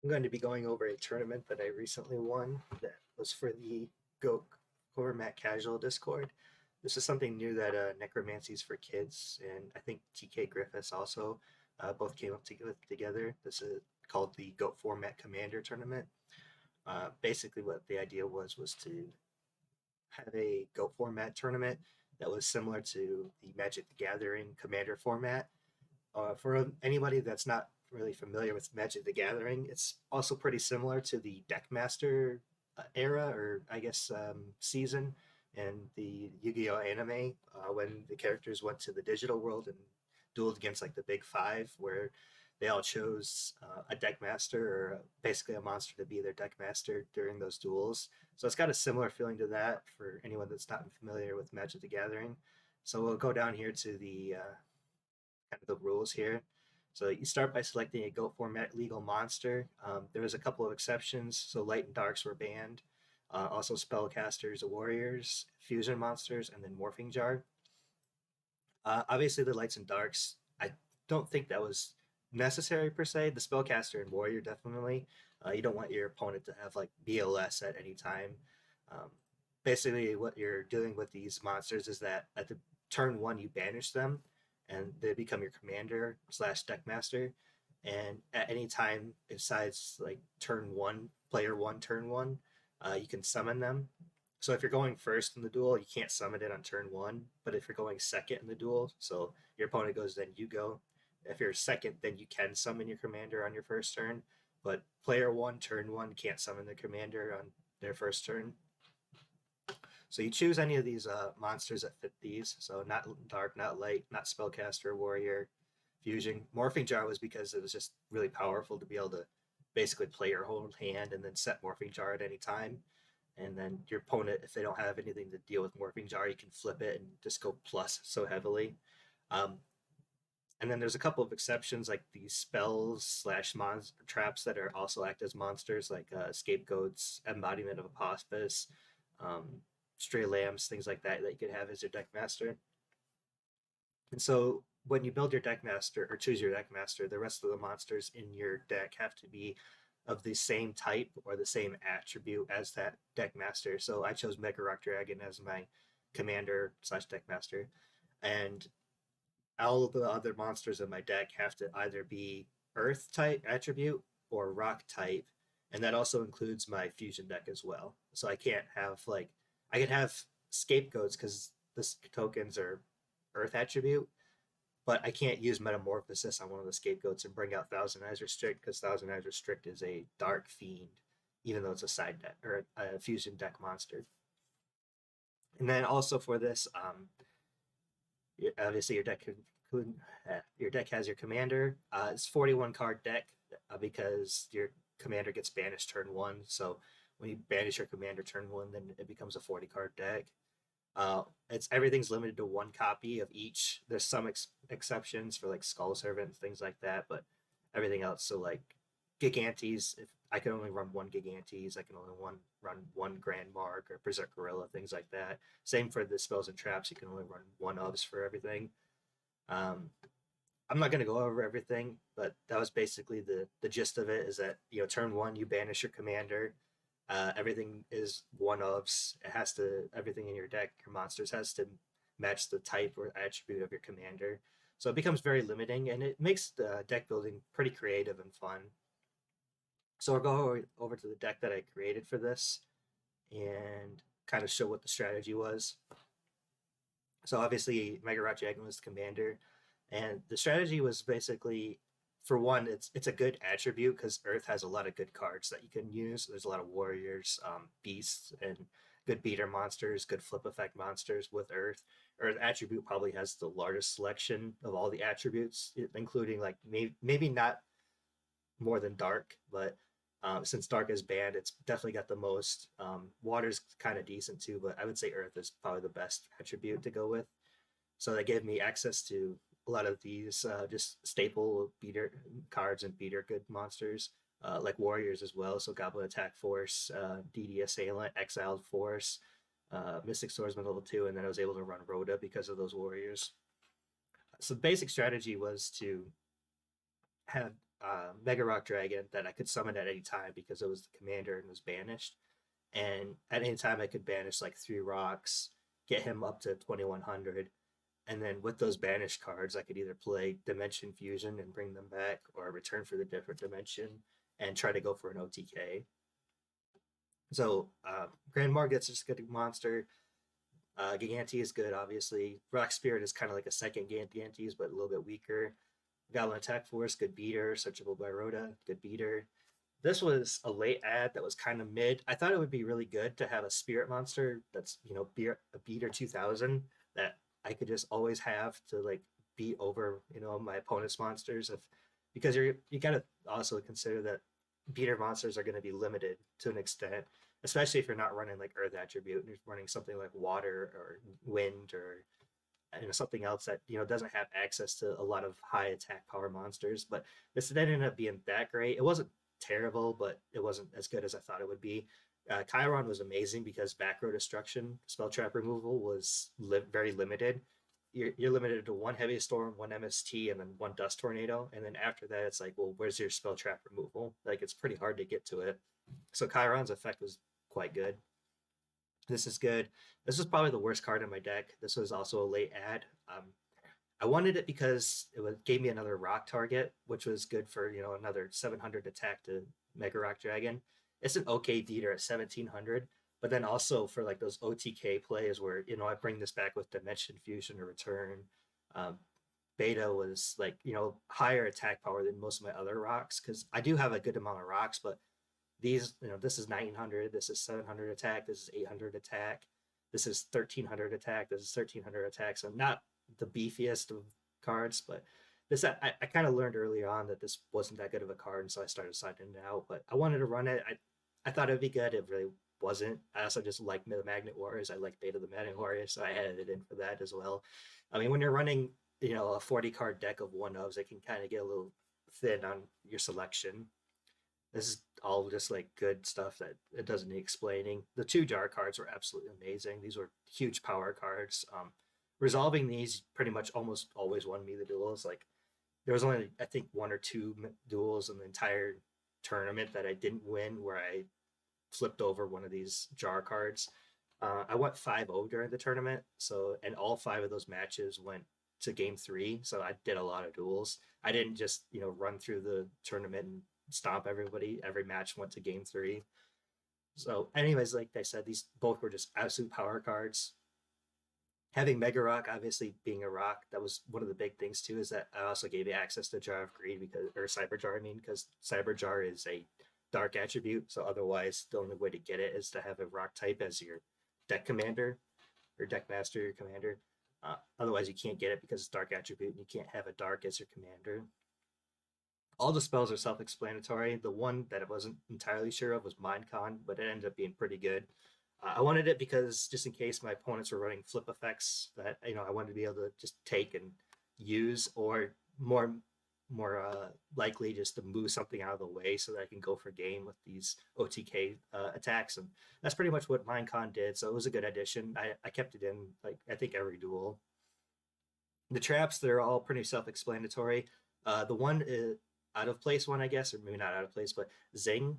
I'm going to be going over a tournament that I recently won that was for the Go Format Casual Discord. This is something new that Necromancies for Kids and I think TK Griffiths also both came up together. This is called the Goat Format Commander Tournament. Basically, what the idea was to have a Goat Format tournament that was similar to the Magic the Gathering Commander format, for anybody that's not really familiar with Magic the Gathering, it's also pretty similar to the Deckmaster era, or I guess season, and the Yu-Gi-Oh anime when the characters went to the digital world and dueled against like the Big Five, where they all chose a Deckmaster or basically a monster to be their Deckmaster during those duels. So it's got a similar feeling to that for anyone that's not familiar with Magic the Gathering. So we'll go down here to the kind of the rules here. So you start by selecting a Go format legal monster. There was a couple of exceptions. So light and darks were banned. Also spellcasters, warriors, fusion monsters, and then morphing jar. Obviously, the lights and darks. I don't think that was necessary per se. The spellcaster and warrior definitely. You don't want your opponent to have like BLS at any time. Um, Basically, what you're doing with these monsters is that at the turn one you banish them, and they become your commander slash deckmaster. And at any time, besides like turn one, player one, turn one, you can summon them. So if you're going first in the duel, you can't summon it on turn one. But if you're going second in the duel, so your opponent goes, then you go. If you're second, then you can summon your commander on your first turn. But player one, turn one, can't summon the commander on their first turn. So you choose any of these monsters that fit these. So not dark, not light, not spellcaster, warrior, fusion. Morphing jar was because it was just really powerful to be able to basically play your whole hand and then set morphing jar at any time. And then your opponent, if they don't have anything to deal with morphing jar, you can flip it and just go plus so heavily. Um, and then there's a couple of exceptions, like these spells slash monster traps that are also act as monsters, like scapegoats, embodiment of apophis, um, stray lambs, things like that that you could have as your deck master. And so when you build your deck master or choose your deck master, the rest of the monsters in your deck have to be of the same type or the same attribute as that deck master. So I chose Megarock Dragon as my commander slash deck master, and all of the other monsters in my deck have to either be Earth type attribute or Rock type, and that also includes my fusion deck as well. So I can't have like I can have scapegoats because the tokens are Earth attribute, but I can't use Metamorphosis on one of the scapegoats and bring out Thousand Eyes Restrict because Thousand Eyes Restrict is a Dark Fiend, even though it's a side deck or a fusion deck monster. And then also for this, obviously your deck has your commander. It's 41 card deck because your commander gets banished turn one. So when you banish your commander turn one, then it becomes a 40 card deck. It's everything's limited to one copy of each. There's some exceptions for like Skull Servant and things like that, but everything else. So like Gigantes, if I can only run one Gigantes, I can only run one Grand Mark or Berserk Gorilla, things like that. Same for the spells and traps. You can only run one ofs for everything. Um, I'm not going to go over everything, but that was basically the gist of it. Is that turn one you banish your commander. Everything is one ofs. It has to everything in your deck, your monsters has to match the type or attribute of your commander. So it becomes very limiting, and it makes the deck building pretty creative and fun. So I'll go over to the deck that I created for this and kind of show what the strategy was. So obviously, Megarock Dragon was the commander, and the strategy was basically, for one, it's a good attribute because Earth has a lot of good cards that you can use. There's a lot of warriors, beasts, and good beater monsters, good flip effect monsters with Earth. Earth attribute probably has the largest selection of all the attributes, including like maybe not more than Dark, but since Dark is banned, it's definitely got the most. Water's kind of decent too, but I would say Earth is probably the best attribute to go with. So that gave me access to a lot of these just staple beater cards and beater good monsters, like warriors as well. So Goblin Attack Force, DD Assailant, Exiled Force, Mystic Swordsman level 2, and then I was able to run Rhoda because of those warriors. So the basic strategy was to have Megarock Dragon that I could summon at any time because it was the commander and was banished. And at any time, I could banish like 3 rocks, get him up to 2100. And then with those banished cards, I could either play Dimension Fusion and bring them back, or return for the different dimension and try to go for an OTK. So Grand Margot's just a good monster. Gigante is good, obviously. Rock Spirit is kind of like a second Gigantes, but a little bit weaker. Goblin Attack Force, good beater. Searchable by Rhoda, good beater. This was a late ad that was kind of mid. I thought it would be really good to have a spirit monster that's, a beater 2000 that I could just always have to like beat over, my opponent's monsters. Because you got to also consider that beater monsters are going to be limited to an extent, especially if you're not running like Earth Attribute and you're running something like Water or Wind or something else that doesn't have access to a lot of high attack power monsters. But this didn't end up being that great. It wasn't terrible, but it wasn't as good as I thought it would be. Chiron was amazing because back row destruction, spell trap removal was very limited. You're limited to one heavy storm, one MST, and then one dust tornado. And then after that, it's like, well, where's your spell trap removal? Like, it's pretty hard to get to it. So Chiron's effect was quite good. This is good. This was probably the worst card in my deck. This was also a late ad. I wanted it because gave me another rock target, which was good for another 700 attack to Megarock Dragon. It's an okay beater at 1700, but then also for like those OTK plays where I bring this back with Dimension Fusion or Return. Um, Beta was like higher attack power than most of my other rocks because I do have a good amount of rocks, but these this is 900, this is 700 attack, this is 800 attack, this is 1300 attack, this is 1300 attack. So not the beefiest of cards, but this I kind of learned earlier on that this wasn't that good of a card, and so I started siding it out. But I wanted to run it. I thought it'd be good. It really wasn't. I also just like the Magnet Warriors. I like Beta the Magnet Warriors, so I added it in for that as well. I mean, when you're running a 40 card deck of one ofs, it can kind of get a little thin on your selection. This is all just like good stuff that it doesn't need explaining. The 2 jar cards were absolutely amazing. These were huge power cards. Resolving these pretty much almost always won me the duels. Like there was only I think 1 or 2 duels in the entire tournament that I didn't win where I flipped over one of these jar cards. I went 5-0 during the tournament, so and all 5 of those matches went to game 3. So I did a lot of duels. I didn't just run through the tournament and stomp everybody. Every match went to game 3. So, anyways, like I said, these both were just absolute power cards. Having Megarock, obviously being a rock, that was one of the big things too. Is that I also gave you access to Jar of Greed or Cyber Jar. I mean, because Cyber Jar is a dark attribute. So otherwise, the only way to get it is to have a rock type as your deck commander or deck master, your commander. Otherwise, you can't get it because it's dark attribute, and you can't have a dark as your commander. All the spells are self-explanatory. The one that I wasn't entirely sure of was Mindcon, but it ended up being pretty good. I wanted it because just in case my opponents were running flip effects that I wanted to be able to just take and use, or more likely just to move something out of the way so that I can go for game with these OTK attacks, and that's pretty much what Mindcon did. So it was a good addition. I kept it in like I think every duel. The traps, they're all pretty self-explanatory. The one out of place one, I guess, or maybe not out of place, but Zing.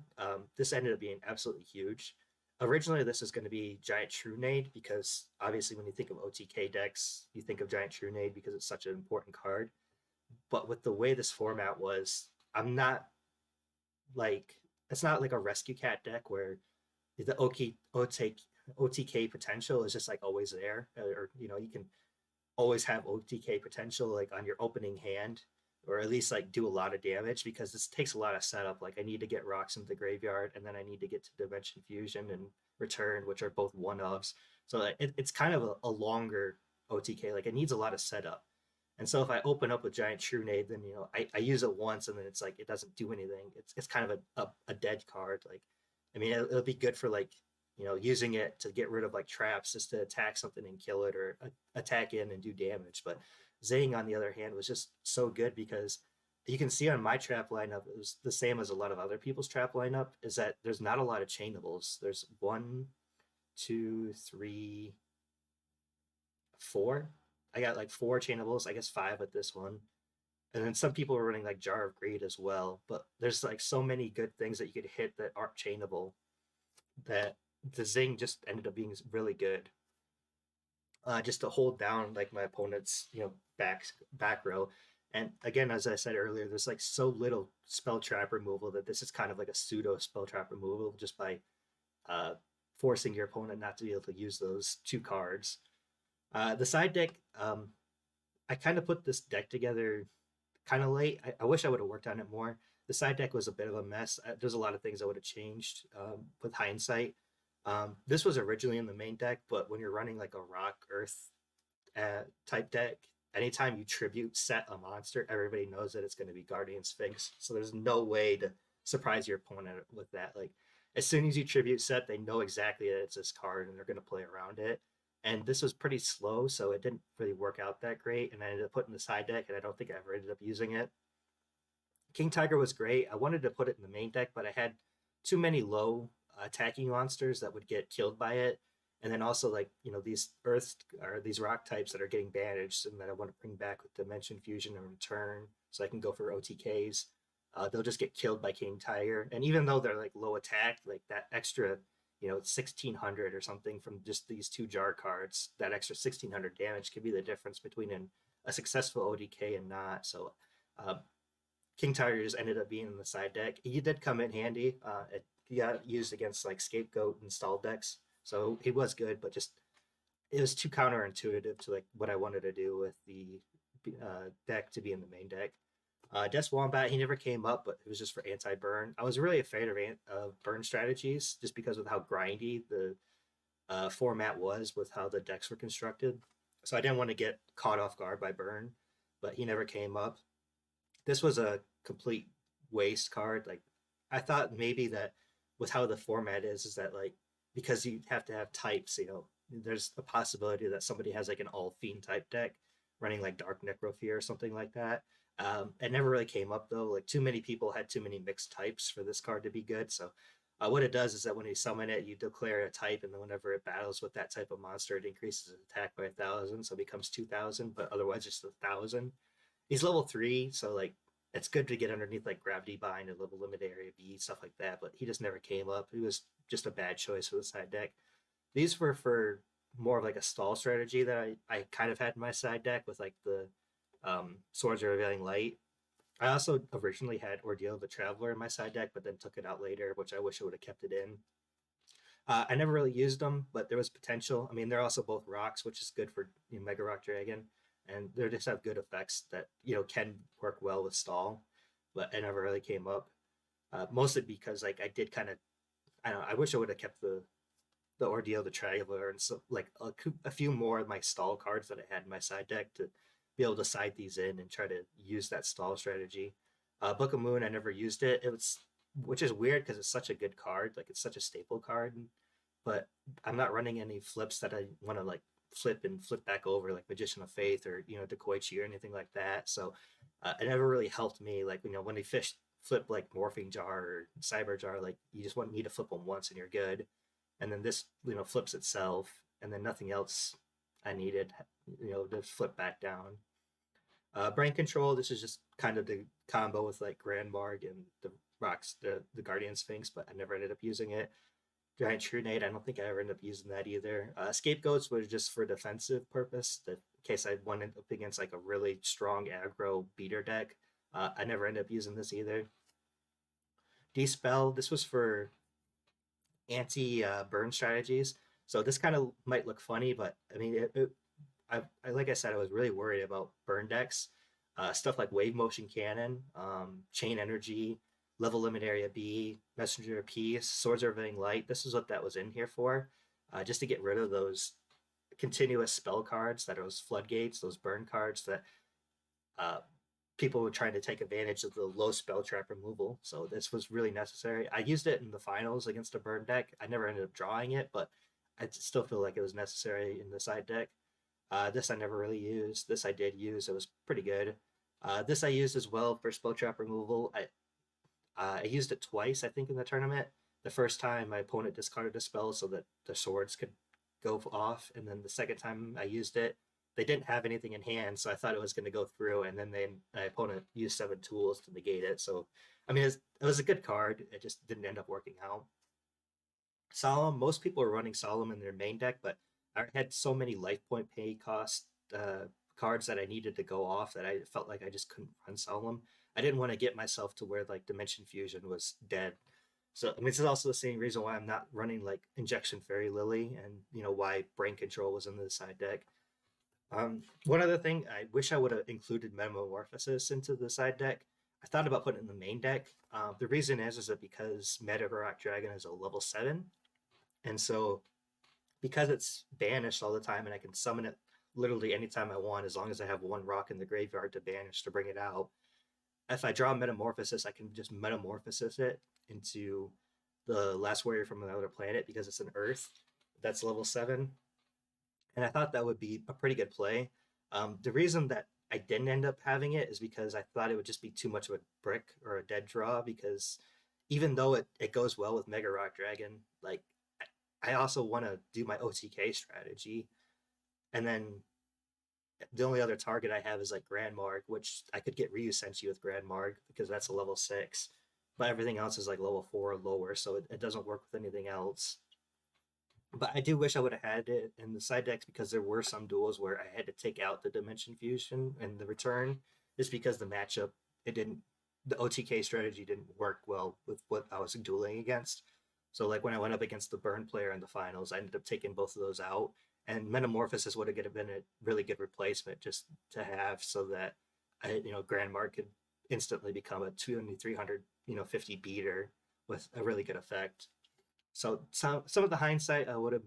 This ended up being absolutely huge. Originally, this was going to be Giant Trunade because obviously, when you think of OTK decks, you think of Giant Trunade because it's such an important card. But with the way this format was, I'm not like it's not like a Rescue Cat deck where the OTK potential is just like always there, or you can always have OTK potential like on your opening hand, or at least like do a lot of damage because this takes a lot of setup. Like I need to get rocks into the graveyard, and then I need to get to Dimension Fusion and Return, which are both one ofs. So it's kind of a longer OTK. Like it needs a lot of setup. And so if I open up with Giant Trunade, then I use it once, and then it's like it doesn't do anything. It's kind of a dead card. Like I mean, it'll be good for like using it to get rid of like traps just to attack something and kill it, or attack in and do damage. But Zing, on the other hand, was just so good because you can see on my trap lineup, it was the same as a lot of other people's trap lineup, is that there's not a lot of chainables. There's 1, 2, 3, 4. I got like 4 chainables, I guess 5 with this one. And then some people were running like Jar of Greed as well. But there's like so many good things that you could hit that aren't chainable that the Zing just ended up being really good. Just to hold down like my opponent's back row. And again, as I said earlier, there's like so little spell trap removal that this is kind of like a pseudo spell trap removal just by uh, forcing your opponent not to be able to use those two cards. The side deck, I kind of put this deck together kind of late. I wish I would have worked on it more. The side deck was a bit of a mess. There's a lot of things I would have changed with hindsight. This was originally in the main deck, but when you're running like a rock earth type deck, anytime you tribute set a monster, everybody knows that it's going to be Guardian Sphinx. So there's no way to surprise your opponent with that. Like as soon as you tribute set, they know exactly that it's this card and they're going to play around it. And this was pretty slow, so it didn't really work out that great. And I ended up putting the side deck, and I don't think I ever ended up using it. King Tiger was great. I wanted to put it in the main deck, but I had too many low attacking monsters that would get killed by it. And then also like, these earth or these rock types that are getting bandaged and that I want to bring back with Dimension Fusion and Return so I can go for OTKs. They'll just get killed by King Tiger. And even though they're like low attack, like that extra, 1600 or something from just these two jar cards, that extra 1600 damage could be the difference between a successful ODK and not. So uh, King Tiger just ended up being in the side deck. He did come in handy. He got used against like Scapegoat and stall decks, so he was good. But just it was too counterintuitive to like what I wanted to do with the deck to be in the main deck. Des Wombat, he never came up, but it was just for anti-burn. I was really afraid of burn strategies just because of how grindy the format was with how the decks were constructed. So I didn't want to get caught off guard by burn, but he never came up. This was a complete waste card. Like I thought maybe that with how the format is that like because you have to have types, there's a possibility that somebody has like an all fiend type deck running like Dark Necrofear or something like that. It never really came up though. Like too many people had too many mixed types for this card to be good. So what it does is that when you summon it, you declare a type, and then whenever it battles with that type of monster, it increases its attack by 1,000, so it becomes 2,000. But otherwise, just 1,000. He's level 3, so like it's good to get underneath like Gravity Bind and level Limited Area B, stuff like that. But he just never came up. He was just a bad choice for the side deck. These were for more of like a stall strategy that I kind of had in my side deck with like the Swords of Revealing Light. I also originally had Ordeal of the Traveler in my side deck, but then took it out later, which I wish I would have kept it in. I never really used them, but there was potential. I mean, they're also both rocks, which is good for Megarock Dragon, and they just have good effects that can work well with stall. But it never really came up, mostly because like I did kind of, I don't know. I wish I would have kept the Ordeal, the Traveler, and so like a few more of my stall cards that I had in my side deck to be able to side these in and try to use that stall strategy. Book of Moon, I never used it. It was, which is weird because it's such a good card, like it's such a staple card, but I'm not running any flips that I want to like flip and flip back over, like Magician of Faith or Decoichi or anything like that. So it never really helped me. Like when they flip like Morphing Jar or Cyber Jar, like you just want me to flip them once and you're good. And then this flips itself, and then nothing else I needed to flip back down. Brain Control, this is just kind of the combo with like Grand Marg and the rocks, the Guardian Sphinx, but I never ended up using it. Giant Trunade, I don't think I ever ended up using that either. Scapegoats was just for defensive purpose, that in case I went up against like a really strong aggro beater deck. I never ended up using this either. Dispel, this was for anti burn strategies. So this kind of might look funny, but I mean, I like I said, I was really worried about burn decks, stuff like Wave Motion Cannon, Chain Energy, Level Limit Area B, Messenger of Peace, Swords of Revealing Light. This is what that was in here for, just to get rid of those continuous spell cards that are those floodgates, those burn cards that uh, people were trying to take advantage of the low spell trap removal. So this was really necessary. I used it in the finals against a burn deck. I never ended up drawing it, but I still feel like it was necessary in the side deck. This I never really used. This I did use. It was pretty good. This I used as well for spell trap removal. I used it twice, I think, in the tournament. The first time my opponent discarded a spell so that the swords could go off, and then the second time I used it, they didn't have anything in hand, so I thought it was going to go through, and then my opponent used 7 tools to negate it. So, I mean, it was a good card. It just didn't end up working out. Solemn, most people are running Solemn in their main deck, but I had so many life point pay cost cards that I needed to go off that I felt like I just couldn't run Solemn. I didn't want to get myself to where like Dimension Fusion was dead. So I mean, this is also the same reason why I'm not running like Injection Fairy Lily, and why Brain Control was in the side deck. One other thing, I wish I would have included Metamorphosis into the side deck. I thought about putting it in the main deck. The reason is that because Megarock Dragon is a level 7, and so because it's banished all the time, and I can summon it literally anytime I want, as long as I have one rock in the graveyard to banish to bring it out. If I draw Metamorphosis, I can just Metamorphosis it into the Last Warrior from Another Planet because it's an Earth that's level 7, and I thought that would be a pretty good play. The reason that I didn't end up having it is because I thought it would just be too much of a brick or a dead draw. Because even though it goes well with Mega Rock Dragon, like I also want to do my OTK strategy, and then the only other target I have is like Grand Marg, which I could get Ryu Senshi with Grand Marg because that's a level 6, but everything else is like level 4 or lower, so it doesn't work with anything else. But I do wish I would have had it in the side decks because there were some duels where I had to take out the Dimension Fusion and the return, just because the matchup, it didn't the OTK strategy didn't work well with what I was dueling against. So like when I went up against the Burn player in the finals, I ended up taking both of those out, and Metamorphosis would have been a really good replacement just to have, so that Grand Mark could instantly become a 2300 50 beater with a really good effect. So some of the hindsight, I would have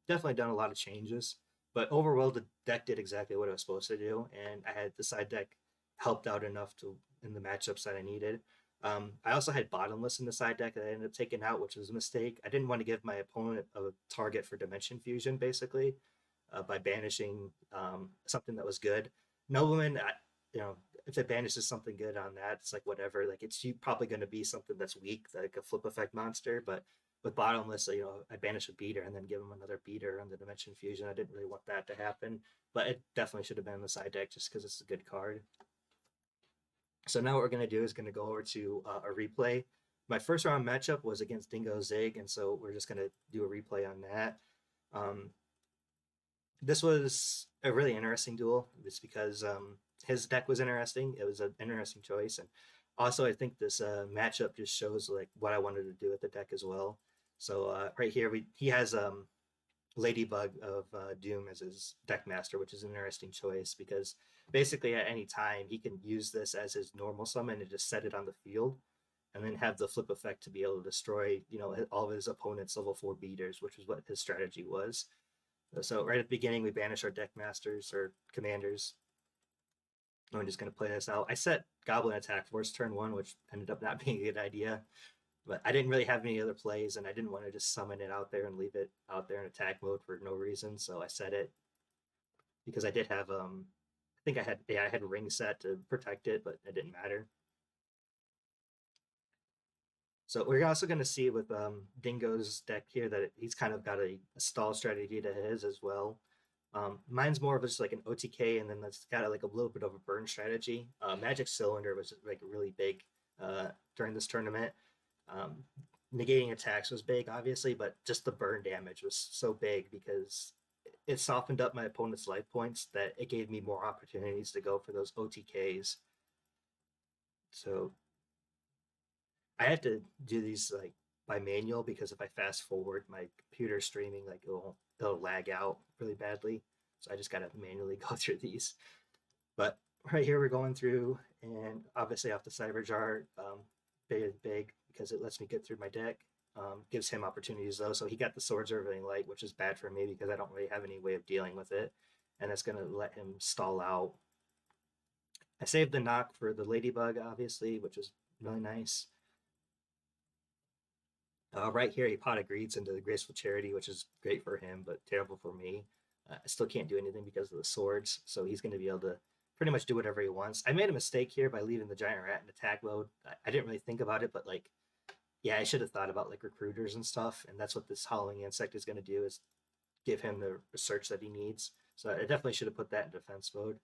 definitely done a lot of changes, but overall the deck did exactly what it was supposed to do, and I had the side deck helped out enough to in the matchups that I needed. I also had Bottomless in the side deck that I ended up taking out, which was a mistake. I didn't want to give my opponent a target for Dimension Fusion, basically, by banishing something that was good. Nobleman, you know, if it banishes something good on that, it's like whatever. Like it's probably going to be something that's weak, like a flip effect monster. But with Bottomless, I banish a beater and then give him another beater on the Dimension Fusion. I didn't really want that to happen, but it definitely should have been in the side deck just because it's a good card. So now what we're going to do is going to go over to a replay. My first round matchup was against Dingo Zig, and so we're just going to do a replay on that. Um, this was a really interesting duel. It's because his deck was interesting. It was an interesting choice, and also I think this matchup just shows like what I wanted to do with the deck as well. So right here, he has Ladybug of Doom as his deck master, which is an interesting choice because basically at any time he can use this as his normal summon and just set it on the field, and then have the flip effect to be able to destroy all of his opponent's level 4 beaters, which is what his strategy was. So right at the beginning, we banish our deck masters or commanders. I'm just going to play this out. I set Goblin Attack Force turn 1, which ended up not being a good idea, but I didn't really have any other plays, and I didn't want to just summon it out there and leave it out there in attack mode for no reason. So I set it because I did have I think I had ring set to protect it, but it didn't matter. So we're also going to see with Dingo's deck here that he's kind of got a stall strategy to his as well. Mine's more of just like an OTK, and then that's got like a little bit of a burn strategy. Magic Cylinder was like really big during this tournament. Um, Negating attacks was big, obviously, but just the burn damage was so big because it softened up my opponent's life points that it gave me more opportunities to go for those OTKs. So I had to do these like by manual because if I fast forward my computer streaming, like it'll lag out really badly. So I just gotta manually go through these. But right here we're going through, and obviously off the Cyber Jar, big because it lets me get through my deck. Gives him opportunities though, so he got the Swords of Everything Light, which is bad for me because I don't really have any way of dealing with it, and that's gonna let him stall out. I saved the knock for the Ladybug, obviously, which is really nice. Right here, he pot of greeds into the Graceful Charity, which is great for him, but terrible for me. I still can't do anything because of the swords, so he's going to be able to pretty much do whatever he wants. I made a mistake here by leaving the Giant Rat in attack mode. I didn't really think about it, but like, yeah, I should have thought about like recruiters and stuff, and that's what this Howling Insect is going to do, is give him the research that he needs. So I definitely should have put that in defense mode.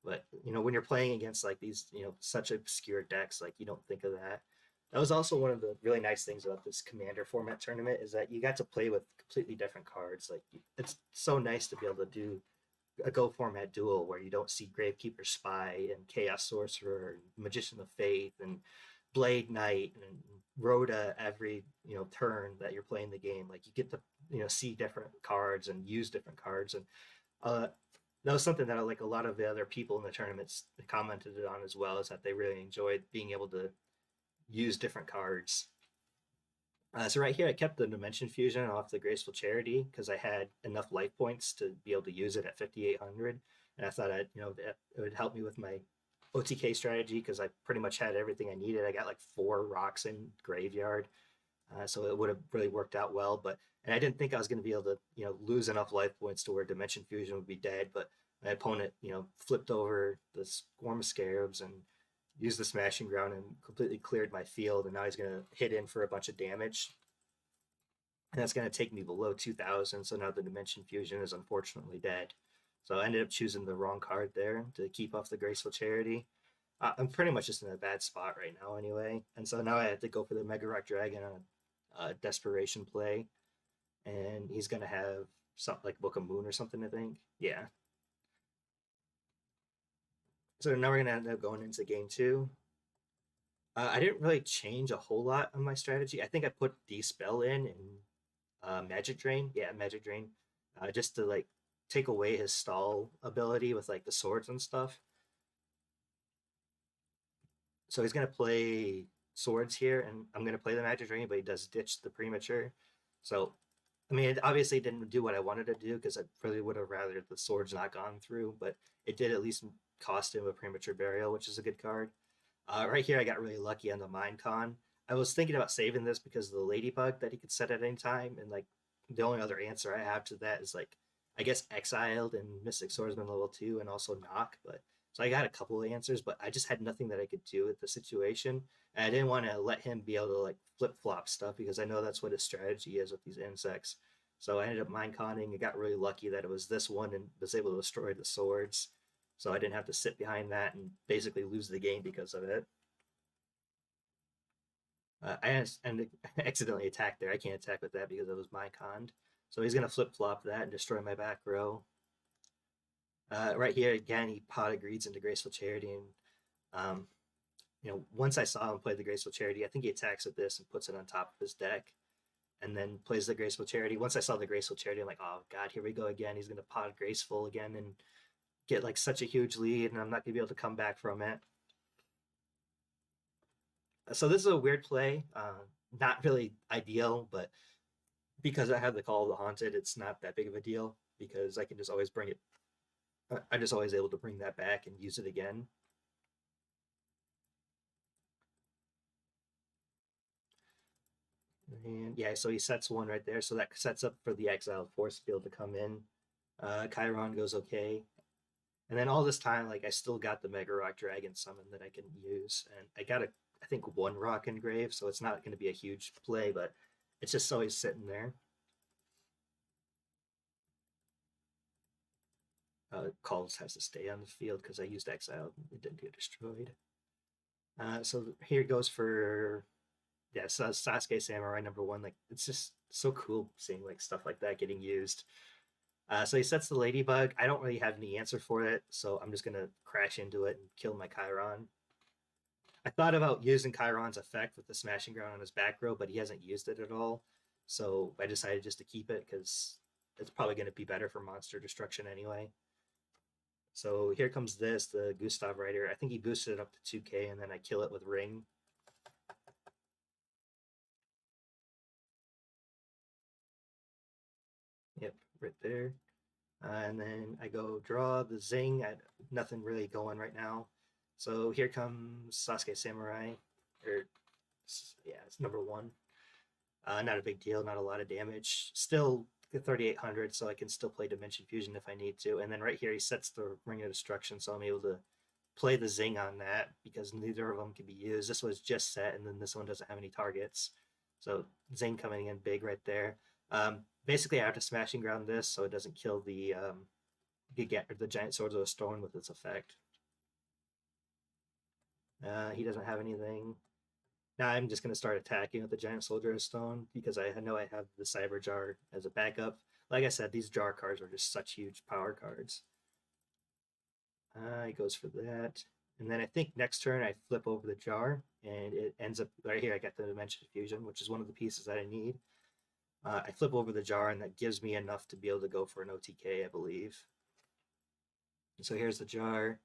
But when you're playing against like these, such obscure decks, like you don't think of that. That was also one of the really nice things about this Commander format tournament is that you got to play with completely different cards. Like it's so nice to be able to do a Go format duel where you don't see Gravekeeper Spy and Chaos Sorcerer and Magician of Faith and Blade Knight and Rhoda every turn that you're playing the game. Like you get to see different cards and use different cards, and uh, that was something that like a lot of the other people in the tournaments commented on as well, is that they really enjoyed being able to use different cards. So right here, I kept the Dimension Fusion off the Graceful Charity because I had enough life points to be able to use it at 5,800, and I thought it would help me with my OTK strategy because I pretty much had everything I needed. I got like 4 rocks in Graveyard, so it would have really worked out well. And I didn't think I was going to be able to lose enough life points to where Dimension Fusion would be dead. But my opponent flipped over the Swarm of Scarabs and used the Smashing Ground and completely cleared my field. And now he's going to hit in for a bunch of damage. And that's going to take me below 2,000. So now the Dimension Fusion is unfortunately dead. So I ended up choosing the wrong card there to keep off the Graceful Charity. I'm pretty much just in a bad spot right now anyway. And so now I have to go for the Megarock Dragon on a desperation play. And he's going to have something like Book of Moon or something, I think. Yeah. So now we're going to end up going into game two. I didn't really change a whole lot on my strategy. I think I put D-Spell in Magic Drain. Yeah, Magic Drain. Just to like take away his stall ability with like the swords and stuff. So he's gonna play swords here, and I'm gonna play the Magic Drain, but he does ditch the premature. So, I mean, it obviously didn't do what I wanted to do because I really would have rather the swords not gone through, but it did at least cost him a premature burial, which is a good card. Right here, I got really lucky on the Mind Con. I was thinking about saving this because of the Ladybug that he could set at any time, and like the only other answer I have to that is like I guess Exiled and Mystic Swordsman level 2, and also Knock. But so I got a couple of answers, but I just had nothing that I could do with the situation, and I didn't want to let him be able to like flip flop stuff because I know that's what his strategy is with these insects. So I ended up mind conning. I got really lucky that it was this one and was able to destroy the swords. So I didn't have to sit behind that and basically lose the game because of it. And accidentally attacked there. I can't attack with that because it was my conned. So he's gonna flip flop that and destroy my back row. Right here again, he pot agrees into Graceful Charity, and um, once I saw him play the Graceful Charity, I think he attacks with this and puts it on top of his deck, and then plays the Graceful Charity. Once I saw the Graceful Charity, I'm like, oh god, here we go again. He's gonna pot Graceful again and get like such a huge lead, and I'm not gonna be able to come back from it. So this is a weird play, not really ideal, but because I have the Call of the Haunted, it's not that big of a deal because I can just always bring it. I'm just always able to bring that back and use it again. And yeah, so he sets one right there. So that sets up for the exiled force field to come in. Chiron goes okay. And then all this time, like I still got the Mega Rock Dragon summon that I can use. And I got I think 1 rock engrave, so it's not going to be a huge play, but it's just always sitting there. Calls has to stay on the field because I used exile. It didn't get destroyed. So here goes for yeah, so Sasuke Samurai #1. Like it's just so cool seeing like stuff like that getting used. So he sets the Ladybug. I don't really have any answer for it, so I'm just gonna crash into it and kill my Chiron. I thought about using Chiron's effect with the Smashing Ground on his back row, but he hasn't used it at all. So I decided just to keep it because it's probably going to be better for monster destruction anyway. So here comes the Gustav Rider. I think he boosted it up to 2K, and then I kill it with Ring. Yep, right there. And then I go draw the Zing. I had nothing really going right now. So here comes Sasuke Samurai. Or, yeah, it's #1. Not a big deal, not a lot of damage. Still 3,800, so I can still play Dimension Fusion if I need to. And then right here, he sets the Ring of Destruction, so I'm able to play the Zing on that because neither of them can be used. This was just set, and then this one doesn't have any targets. So Zing coming in big right there. Basically, I have to Smashing Ground this so it doesn't kill the the giant swords of stone with its effect. He doesn't have anything. Now I'm just going to start attacking with the giant soldier of stone because I know I have the cyber jar as a backup. Like I said, these jar cards are just such huge power cards. He goes for that. And then I think next turn I flip over the jar and it ends up right here. I got the dimension fusion, which is one of the pieces that I need. I flip over the jar and that gives me enough to be able to go for an OTK, I believe. And so here's the jar.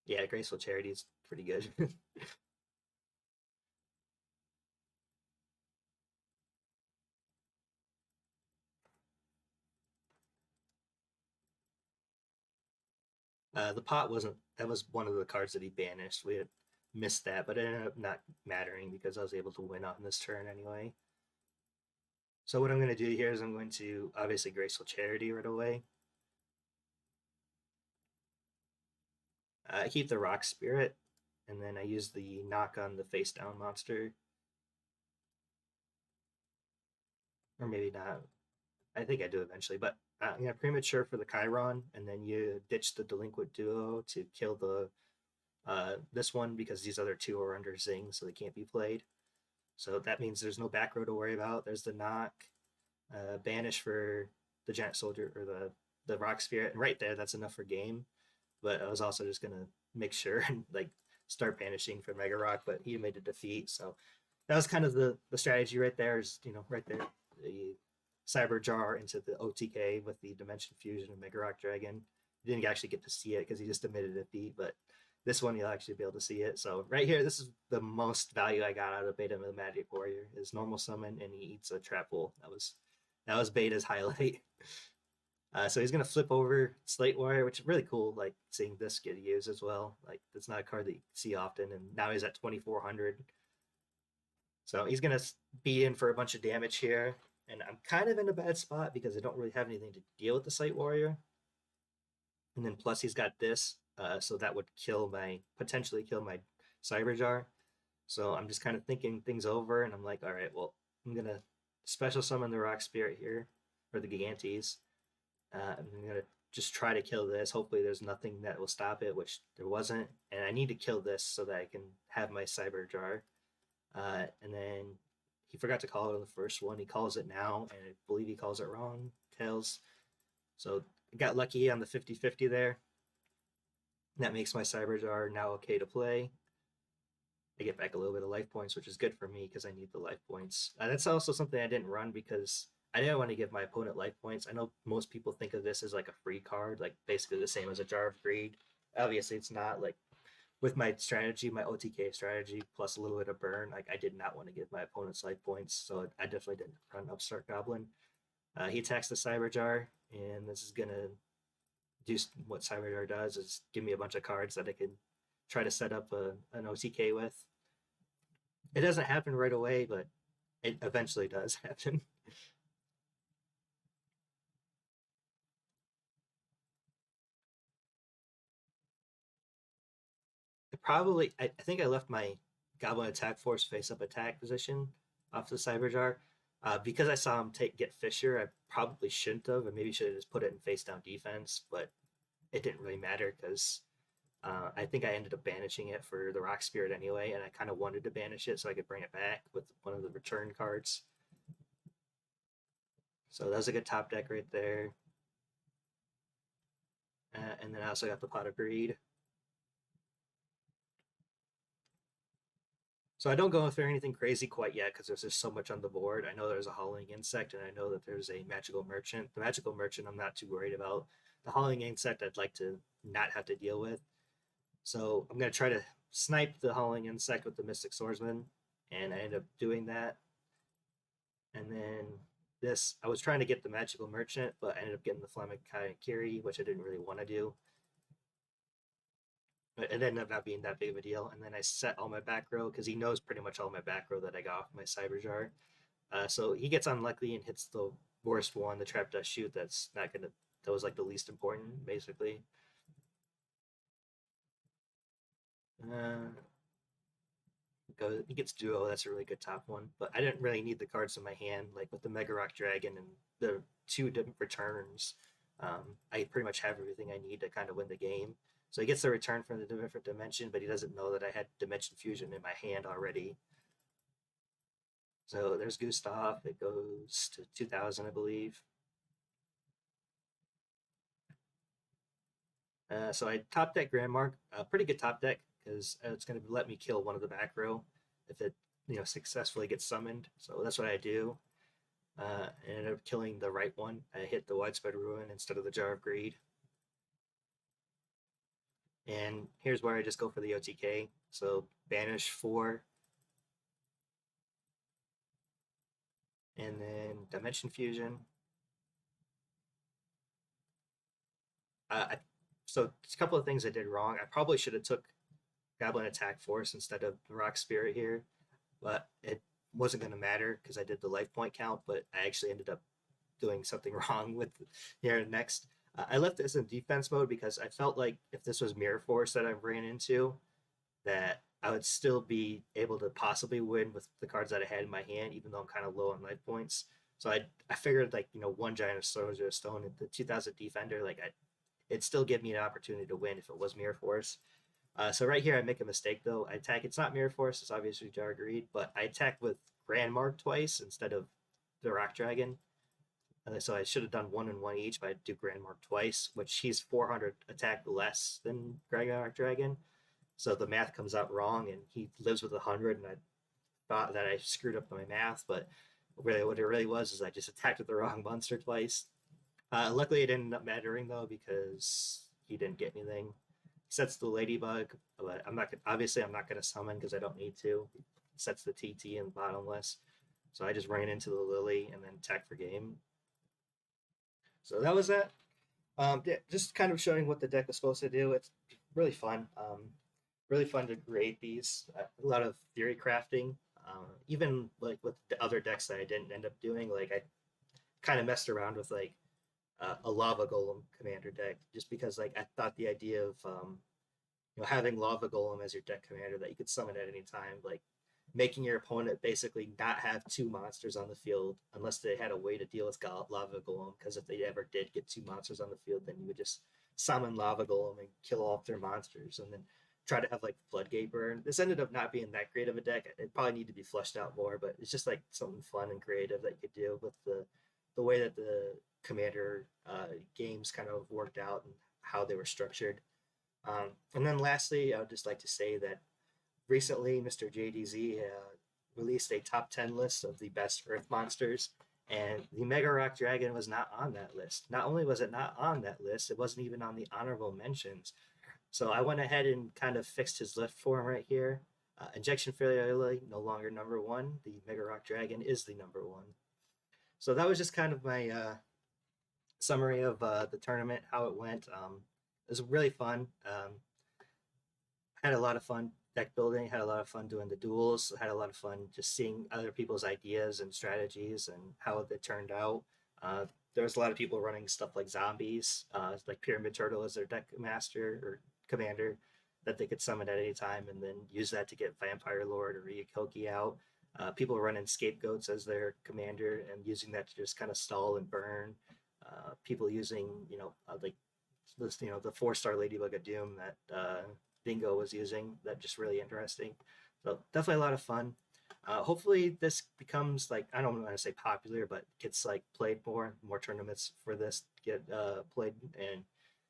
Yeah, Graceful Charity is pretty good. The pot wasn't, that was one of the cards that he banished. We had missed that, but it ended up not mattering because I was able to win on this turn anyway. So what I'm going to do here is I'm going to obviously Graceful Charity right away. I keep the Rock Spirit, and then I use the knock on the face down monster. Or maybe not. I think I do eventually, but yeah, premature for the Chiron, and then you ditch the Delinquent Duo to kill the this one because these other two are under Zing, so they can't be played. So that means there's no back row to worry about. There's the knock, banish for the giant soldier or the rock spirit, and right there that's enough for game. But I was also just gonna make sure and like start banishing for Megarock, but he made a defeat. So that was kind of the strategy right there. Is right there the Cyber Jar into the OTK with the Dimension Fusion and Megarock Dragon. You didn't actually get to see it because he just admitted defeat, but this one you'll actually be able to see it. So right here, this is the most value I got out of Beta Magic Warrior is normal summon and he eats a trap hole. That was Beta's highlight. So he's gonna flip over Slate Warrior, which is really cool. Like seeing this get used as well. Like it's not a card that you see often, and now he's at 2,400. So he's gonna be in for a bunch of damage here, and I'm kind of in a bad spot because I don't really have anything to deal with the Slate Warrior. And then plus he's got this, so that would potentially kill my Cyber Jar. So I'm just kind of thinking things over, and I'm like, all right, well, I'm gonna special summon the Rock Spirit here, or the Gigantes. I'm gonna just try to kill this. Hopefully, there's nothing that will stop it, which there wasn't. And I need to kill this so that I can have my Cyber Jar. And then he forgot to call it on the first one. He calls it now, and I believe he calls it wrong. Tails. So I got lucky on the 50-50 there. That makes my Cyber Jar now okay to play. I get back a little bit of life points, which is good for me because I need the life points. That's also something I didn't run because I didn't want to give my opponent life points. I know most people think of this as like a free card, like basically the same as a Jar of Greed. Obviously, it's not. Like with my strategy, my OTK strategy, plus a little bit of burn, like I did not want to give my opponent's life points, so I definitely didn't run Upstart Goblin. He attacks the Cyber Jar, and this is gonna do what Cyber Jar does: is give me a bunch of cards that I can try to set up an OTK with. It doesn't happen right away, but it eventually does happen. I think I left my Goblin Attack Force face up attack position off the Cyber Jar. Because I saw him get Fisher, I probably shouldn't have, and maybe should have just put it in face down defense, but it didn't really matter because I think I ended up banishing it for the Rock Spirit anyway, and I kind of wanted to banish it so I could bring it back with one of the return cards. So that was a good top deck right there. And then I also got the Pot of Greed. So I don't go through anything crazy quite yet because there's just so much on the board. I know there's a Howling Insect, and I know that there's a Magical Merchant. The Magical Merchant I'm not too worried about. The Howling Insect I'd like to not have to deal with. So I'm going to try to snipe the Howling Insect with the Mystic Swordsman, and I end up doing that. And then this, I was trying to get the Magical Merchant, but I ended up getting the Flammec Kiri, which I didn't really want to do. But it ended up not being that big of a deal. And then I set all my back row because he knows pretty much all my back row that I got off my Cyber Jar. So he gets unlucky and hits the worst one, the Trap Dust Shoot. That's not gonna. That was like the least important, basically. He gets duo. That's a really good top one. But I didn't really need the cards in my hand, like with the Megarock Dragon and the two different returns. I pretty much have everything I need to kind of win the game. So he gets the return from the different dimension, but he doesn't know that I had Dimension Fusion in my hand already. So there's Gustav. It goes to 2,000, I believe. So I top deck Grand Mark, pretty good top deck because it's going to let me kill one of the back row if it successfully gets summoned. So that's what I do. I ended up killing the right one. I hit the Widespread Ruin instead of the Jar of Greed. And here's where I just go for the OTK. So banish 4. And then Dimension Fusion. So a couple of things I did wrong. I probably should have took Goblin Attack Force instead of Rock Spirit here, but it wasn't going to matter because I did the life point count, but I actually ended up doing something wrong with here next. I left this in defense mode because I felt like if this was Mirror Force that I ran into, that I would still be able to possibly win with the cards that I had in my hand, even though I'm kind of low on life points. So I figured like one Giant Soldier of Stone at the 2,000 Defender, like it'd still give me an opportunity to win if it was Mirror Force. So right here I make a mistake though. I attack. It's not Mirror Force. It's obviously Jar of Greed, but I attack with Grand Mark twice instead of the Rock Dragon. So I should have done 1 and 1 each, but I do Grand Mark twice, which he's 400 attack less than Grand Mark Dragon. So the math comes out wrong, and he lives with 100, and I thought that I screwed up my math, but really what it really was is I just attacked with the wrong monster twice. Luckily, it ended up mattering, though, because he didn't get anything. He sets the Ladybug, but I'm not going to summon because I don't need to. He sets the TT in the bottomless. So I just ran into the Lily and then attacked for game. So that was that. Yeah, just kind of showing what the deck was supposed to do. It's really fun. Really fun to create these. A lot of theory crafting. Even like with the other decks that I didn't end up doing, like I kind of messed around with like a Lava Golem commander deck, just because like I thought the idea of having Lava Golem as your deck commander that you could summon at any time, like making your opponent basically not have 2 monsters on the field unless they had a way to deal with Lava Golem. Because if they ever did get 2 monsters on the field, then you would just summon Lava Golem and kill off their monsters, and then try to have like Floodgate Burn. This ended up not being that great of a deck. It probably need to be fleshed out more, but it's just like something fun and creative that you could do with the way that the Commander games kind of worked out and how they were structured. And then lastly, I would just like to say that recently Mr. JDZ released a top 10 list of the best Earth monsters, and the Megarock Dragon was not on that list. Not only was it not on that list, it wasn't even on the honorable mentions. So I went ahead and kind of fixed his list for him right here. Injection Failure no longer number 1. The Megarock Dragon is the number 1. So that was just kind of my summary of the tournament, how it went. It was really fun. Had a lot of fun deck building, had a lot of fun doing the duels, had a lot of fun just seeing other people's ideas and strategies and how it turned out. There was a lot of people running stuff like zombies, like Pyramid Turtle as their deck master or commander that they could summon at any time and then use that to get Vampire Lord or Ryokoki out. People running Scapegoats as their commander and using that to just kind of stall and burn. People using, like this, the 4-star Ladybug of Doom that Dingo was using. That just really interesting. So definitely a lot of fun. Hopefully this becomes like, I don't want to say popular, but gets like played more tournaments for this get played, and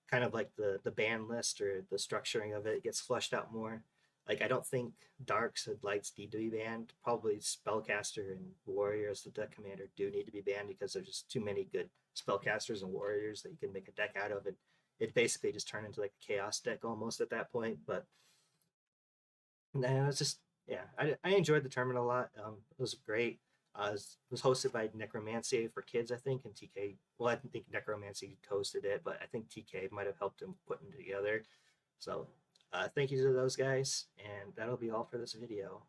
kind of like the ban list or the structuring of it gets fleshed out more. Like I don't think Darks and Lights need to be banned. Probably Spellcaster and Warrior as the deck commander do need to be banned because there's just too many good Spellcasters and Warriors that you can make a deck out of. It basically just turned into like a chaos deck almost at that point. But then it was just, yeah, I enjoyed the tournament a lot. It was great. It was hosted by Necromancy for Kids, I think, and TK. Well, I think Necromancy hosted it, but I think TK might have helped him put it together. So thank you to those guys, and that'll be all for this video.